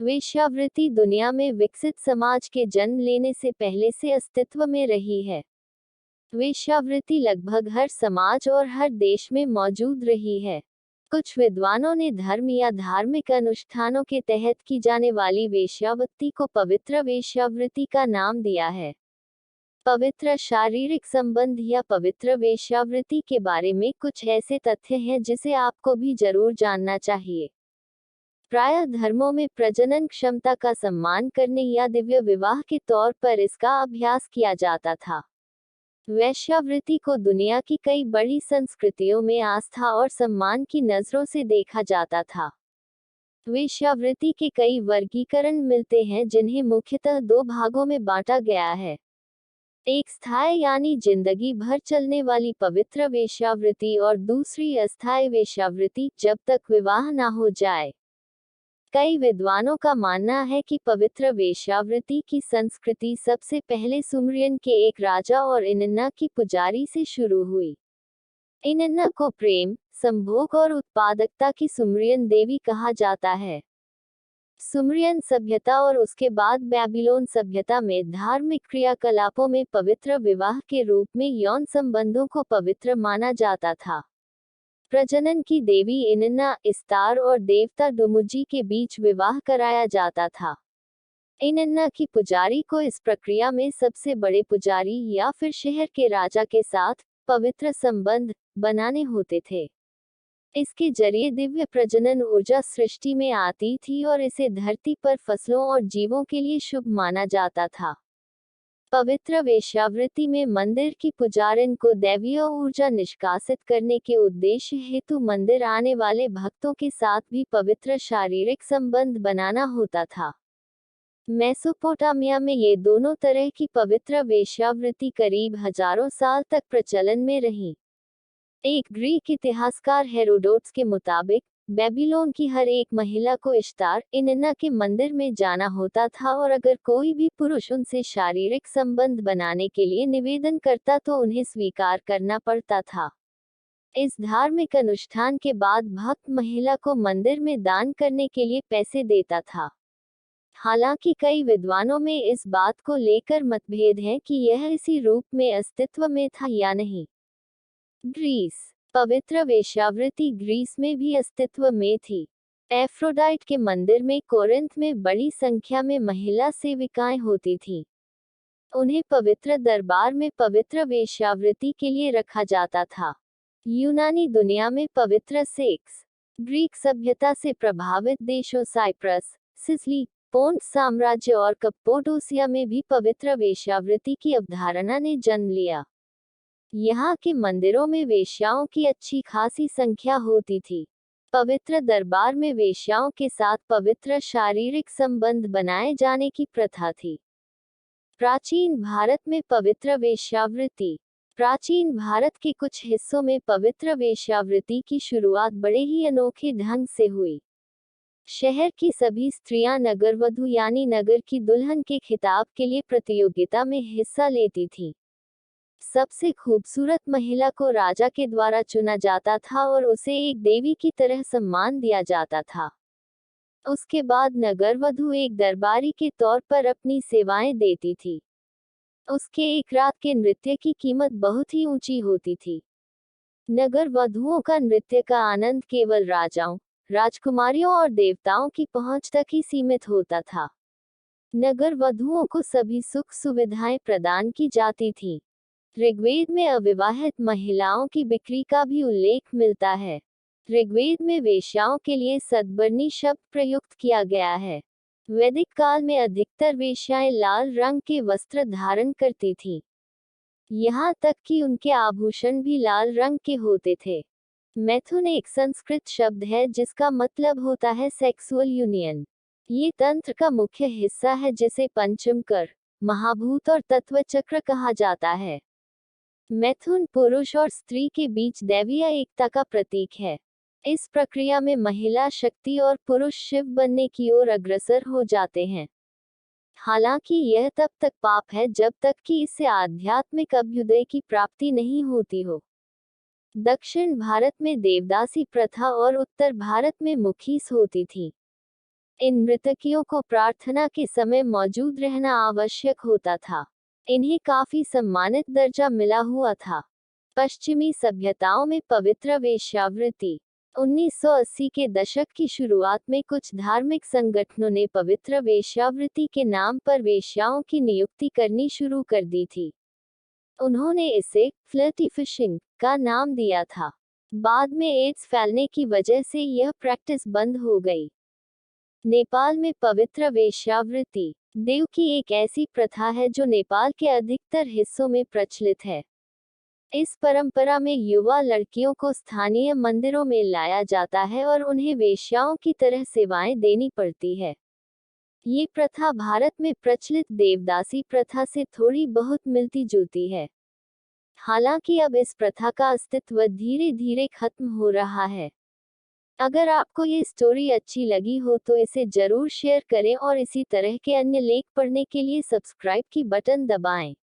वेश्यावृत्ति दुनिया में विकसित समाज के जन्म लेने से पहले से अस्तित्व में रही है। वेश्यावृत्ति लगभग हर समाज और हर देश में मौजूद रही है। कुछ विद्वानों ने धर्म या धार्मिक अनुष्ठानों के तहत की जाने वाली वेश्यावृत्ति को पवित्र वेश्यावृत्ति का नाम दिया है। पवित्र शारीरिक संबंध या पवित्र वेश्यावृत्ति के बारे में कुछ ऐसे तथ्य हैं जिसे आपको भी जरूर जानना चाहिए। प्रायः धर्मों में प्रजनन क्षमता का सम्मान करने या दिव्य विवाह के तौर पर इसका अभ्यास किया जाता था। वेश्यावृत्ति को दुनिया की कई बड़ी संस्कृतियों में आस्था और सम्मान की नजरों से देखा जाता था। वेश्यावृत्ति के कई वर्गीकरण मिलते हैं जिन्हें मुख्यतः दो भागों में बांटा गया है। एक स्थायी यानी जिंदगी भर चलने वाली पवित्र वेश्यावृत्ति और दूसरी अस्थायी वेश्यावृत्ति जब तक विवाह न हो जाए। कई विद्वानों का मानना है कि पवित्र वेश्यावृत्ति की संस्कृति सबसे पहले सुमरियन के एक राजा और इनन्ना की पुजारी से शुरू हुई। इनन्ना को प्रेम, संभोग और उत्पादकता की सुमरियन देवी कहा जाता है। सुमरियन सभ्यता और उसके बाद बेबीलोन सभ्यता में धार्मिक क्रियाकलापों में पवित्र विवाह के रूप में यौन संबंधों को पवित्र माना जाता था। प्रजनन की देवी इनन्ना, इस्तार और देवता डुमुजी के बीच विवाह कराया जाता था। इनन्ना की पुजारी को इस प्रक्रिया में सबसे बड़े पुजारी या फिर शहर के राजा के साथ पवित्र संबंध बनाने होते थे। इसके जरिए दिव्य प्रजनन ऊर्जा सृष्टि में आती थी और इसे धरती पर फसलों और जीवों के लिए शुभ माना जाता था। पवित्र वेश्यावृत्ति में मंदिर की पुजारिन को दैवीय ऊर्जा निष्कासित करने के उद्देश्य हेतु मंदिर आने वाले भक्तों के साथ भी पवित्र शारीरिक संबंध बनाना होता था। मेसोपोटामिया में ये दोनों तरह की पवित्र वेश्यावृत्ति करीब हजारों साल तक प्रचलन में रही। एक ग्रीक इतिहासकार हेरोडोट्स के मुताबिक बेबीलोन की हर एक महिला को इश्तार, इनन्ना के मंदिर में जाना होता था और अगर कोई भी पुरुष उनसे शारीरिक संबंध बनाने के लिए निवेदन करता तो उन्हें स्वीकार करना पड़ता था। इस धार्मिक अनुष्ठान के बाद भक्त महिला को मंदिर में दान करने के लिए पैसे देता था। हालांकि कई विद्वानों में इस बात को लेकर मतभेद है कि यह इसी रूप में अस्तित्व में था या नहीं। ग्रीस। पवित्र वेश्यावृत्ति ग्रीस में भी अस्तित्व में थी। एफ्रोडाइट के मंदिर में कोरिंथ में बड़ी संख्या में महिला सेविकाएं होती थीं। उन्हें पवित्र दरबार में पवित्र वेश्यावृत्ति के लिए रखा जाता था। यूनानी दुनिया में पवित्र सेक्स। ग्रीक सभ्यता से प्रभावित देशों साइप्रस, सिसिली, पोंट साम्राज्य और कप्पोडोसिया में भी पवित्र वेश्यावृत्ति की अवधारणा ने जन्म लिया। यहाँ के मंदिरों में वेश्याओं की अच्छी खासी संख्या होती थी। पवित्र दरबार में वेश्याओं के साथ पवित्र शारीरिक संबंध बनाए जाने की प्रथा थी। प्राचीन भारत में पवित्र वेश्यावृत्ति। प्राचीन भारत के कुछ हिस्सों में पवित्र वेश्यावृत्ति की शुरुआत बड़े ही अनोखे ढंग से हुई। शहर की सभी स्त्रियां नगरवधू यानी नगर की दुल्हन के खिताब के लिए प्रतियोगिता में हिस्सा लेती थीं। सबसे खूबसूरत महिला को राजा के द्वारा चुना जाता था और उसे एक देवी की तरह सम्मान दिया जाता था। उसके बाद नगरवधू एक दरबारी के तौर पर अपनी सेवाएं देती थी। उसके एक रात के नृत्य की कीमत बहुत ही ऊंची होती थी। नगरवधुओं का नृत्य का आनंद केवल राजाओं, राजकुमारियों और देवताओं की पहुंच तक ही सीमित होता था। नगरवधुओं को सभी सुख सुविधाएं प्रदान की जाती थीं। ऋग्वेद में अविवाहित महिलाओं की बिक्री का भी उल्लेख मिलता है। ऋग्वेद में वेश्याओं के लिए सद्बर्नी शब्द प्रयुक्त किया गया है। वैदिक काल में अधिकतर वेश्याएं लाल रंग के वस्त्र धारण करती थीं। यहाँ तक कि उनके आभूषण भी लाल रंग के होते थे। मैथुन एक संस्कृत शब्द है जिसका मतलब होता है सेक्सुअल यूनियन। ये तंत्र का मुख्य हिस्सा है जिसे पंचमकर, महाभूत और तत्वचक्र कहा जाता है। मैथुन पुरुष और स्त्री के बीच दैवीय एकता का प्रतीक है। इस प्रक्रिया में महिला शक्ति और पुरुष शिव बनने की ओर अग्रसर हो जाते हैं। हालांकि यह तब तक पाप है जब तक कि इससे आध्यात्मिक अभ्युदय की प्राप्ति नहीं होती हो। दक्षिण भारत में देवदासी प्रथा और उत्तर भारत में मुखीस होती थी। इन नर्तकियों को प्रार्थना के समय मौजूद रहना आवश्यक होता था। इन्हें काफी सम्मानित दर्जा मिला हुआ था। पश्चिमी सभ्यताओं में पवित्र वेश्यावृत्ति। 1980 के दशक की शुरुआत में कुछ धार्मिक संगठनों ने पवित्र वेश्यावृत्ति के नाम पर वेश्याओं की नियुक्ति करनी शुरू कर दी थी। उन्होंने इसे फ्लर्टी फिशिंग का नाम दिया था। बाद में एड्स फैलने की वजह से यह प्रैक्टिस बंद हो गई। नेपाल में पवित्र वेश्यावृत्ति देव की एक ऐसी प्रथा है जो नेपाल के अधिकतर हिस्सों में प्रचलित है। इस परंपरा में युवा लड़कियों को स्थानीय मंदिरों में लाया जाता है और उन्हें वेश्याओं की तरह सेवाएं देनी पड़ती है। ये प्रथा भारत में प्रचलित देवदासी प्रथा से थोड़ी बहुत मिलती जुलती है। हालांकि अब इस प्रथा का अस्तित्व धीरे धीरे खत्म हो रहा है। अगर आपको ये स्टोरी अच्छी लगी हो तो इसे जरूर शेयर करें और इसी तरह के अन्य लेख पढ़ने के लिए सब्सक्राइब की बटन दबाएं।